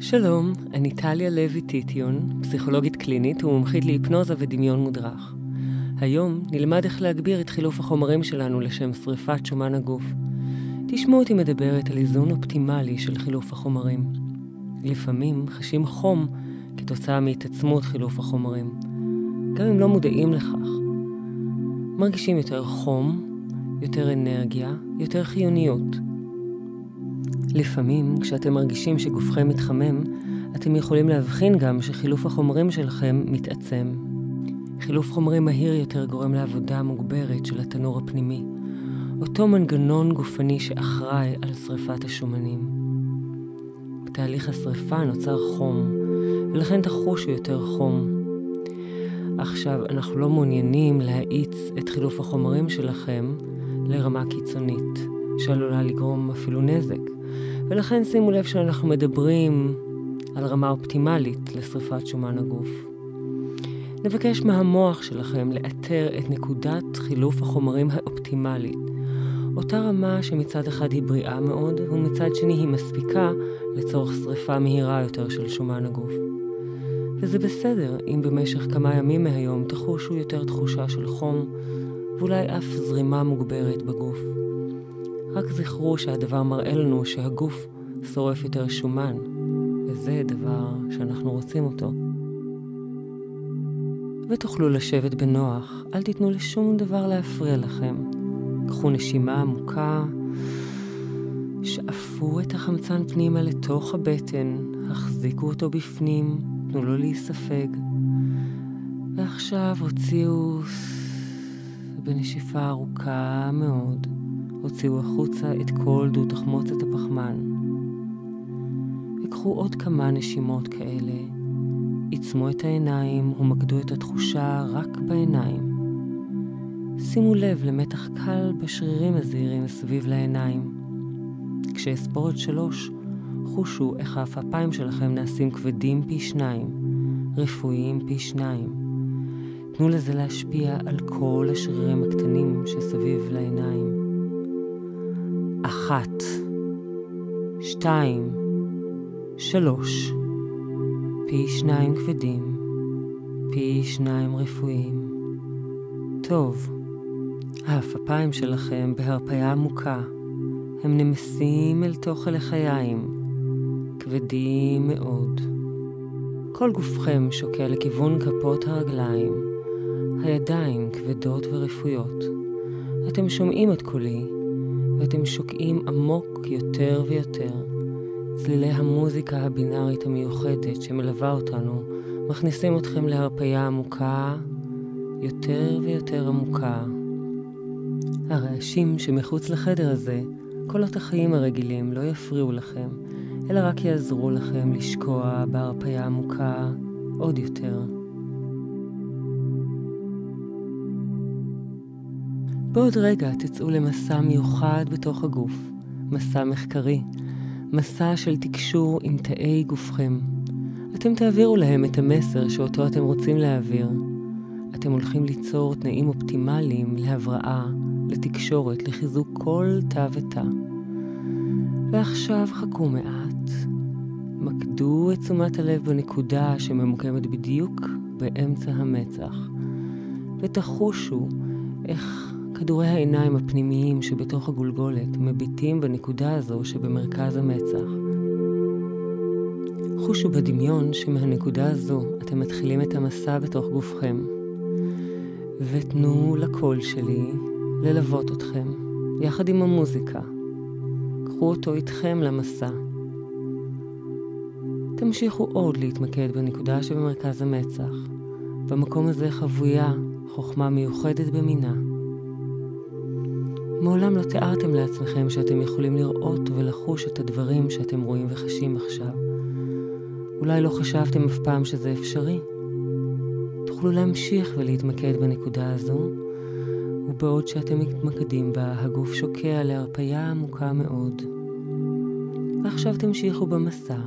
שלום, אני טליה לוי טיטיון, פסיכולוגית קלינית ומומחית להיפנוזה ודמיון מודרך. היום נלמד איך להגביר את חילוף החומרים שלנו לשם שריפת שומן הגוף. תשמעו אותי מדברת על איזון אופטימלי של חילוף החומרים. לפעמים חשים חום כתוצאה מהתעצמות חילוף החומרים, גם אם לא מודעים לכך. מרגישים יותר חום, יותר אנרגיה, יותר חיוניות. לפעמים, כשאתם מרגישים שגופכם מתחמם, אתם יכולים להבחין גם שחילוף החומרים שלכם מתעצם. חילוף חומרים מהיר יותר גורם לעבודה מוגברת של התנור הפנימי, אותו מנגנון גופני שאחראי על שריפת השומנים. בתהליך השריפה נוצר חום, ולכן תחושו יותר חום. עכשיו, אנחנו לא מעוניינים להאיץ את חילוף החומרים שלכם לרמה קיצונית, שעלולה לגרום אפילו נזק. ולכן שימו לב שאנחנו מדברים על רמה אופטימלית לשריפת שומן הגוף. נבקש מהמוח שלכם לאתר את נקודת חילוף החומרים האופטימלית. אותה רמה שמצד אחד היא בריאה מאוד, ומצד שני היא מספיקה לצורך שריפה מהירה יותר של שומן הגוף. וזה בסדר אם במשך כמה ימים מהיום תחושו יותר תחושה של חום, ואולי אף זרימה מוגברת בגוף. רק זכרו שהדבר מראה לנו שהגוף שורף יותר שומן, וזה דבר שאנחנו רוצים אותו. ותוכלו לשבת בנוח, אל תיתנו לשום דבר להפריע לכם. קחו נשימה עמוקה, שאפו את החמצן פנימה לתוך הבטן, החזיקו אותו בפנים, תנו לו להיספג. ועכשיו הוציאו בנשיפה ארוכה מאוד. הוציאו החוצה את כל דו תחמוצת הפחמן. וקחו עוד כמה נשימות כאלה. עצמו את העיניים ומקדו את התחושה רק בעיניים. שימו לב למתח קל בשרירים הזעירים סביב לעיניים. כשאספור את 3, חושו איך האפיים שלכם נעשים כבדים פי 2, רפואיים פי 2. תנו לזה להשפיע על כל השרירים הקטנים שסביב לעיניים. 1, 2, 3, פי 2 כבדים, פי 2 רפואיים. טוב, האפיים שלכם בהרפיה עמוקה, הם נמסים אל תוך הלחיים, כבדים מאוד. כל גופכם שוקע לכיוון כפות הרגליים, הידיים כבדות ורפויות. אתם שומעים את קולי, ואתם שוקעים עמוק יותר ויותר. צלילי המוזיקה הבינארית המיוחדת שמלווה אותנו מכניסים אתכם להרפיה עמוקה, יותר ויותר עמוקה. הרעשים שמחוץ לחדר הזה, קולות החיים הרגילים, לא יפריעו לכם, אלא רק יעזרו לכם לשקוע בהרפיה עמוקה עוד יותר. בעוד רגע תצאו למסע מיוחד בתוך הגוף, מסע מחקרי, מסע של תקשור עם תאי גופכם. אתם תעבירו להם את המסר שאותו אתם רוצים להעביר. אתם הולכים ליצור תנאים אופטימליים להבראה, לתקשורת, לחיזוק כל תא ותא. ועכשיו חכו מעט. מקדו את תשומת הלב בנקודה שממוקמת בדיוק באמצע המצח. ותחושו איך כדורי העיניים הפנימיים שבתוך הגולגולת מביטים בנקודה הזו שבמרכז המצח. חושו בדמיון שמהנקודה הזו אתם מתחילים את המסע בתוך גופכם. ותנו לקול שלי ללוות אתכם, יחד עם המוזיקה. קחו אותו איתכם למסע. תמשיכו עוד להתמקד בנקודה שבמרכז המצח. במקום הזה חבויה חוכמה מיוחדת במינה. מעולם לא תיארתם לעצמכם שאתם יכולים לראות ולחוש את הדברים שאתם רואים וחשים עכשיו. אולי לא חשבתם אף פעם שזה אפשרי. תוכלו להמשיך ולהתמקד בנקודה הזו, ובעוד שאתם מתמקדים בה, הגוף שוקע להרפיה עמוקה מאוד. ועכשיו תמשיכו במסע,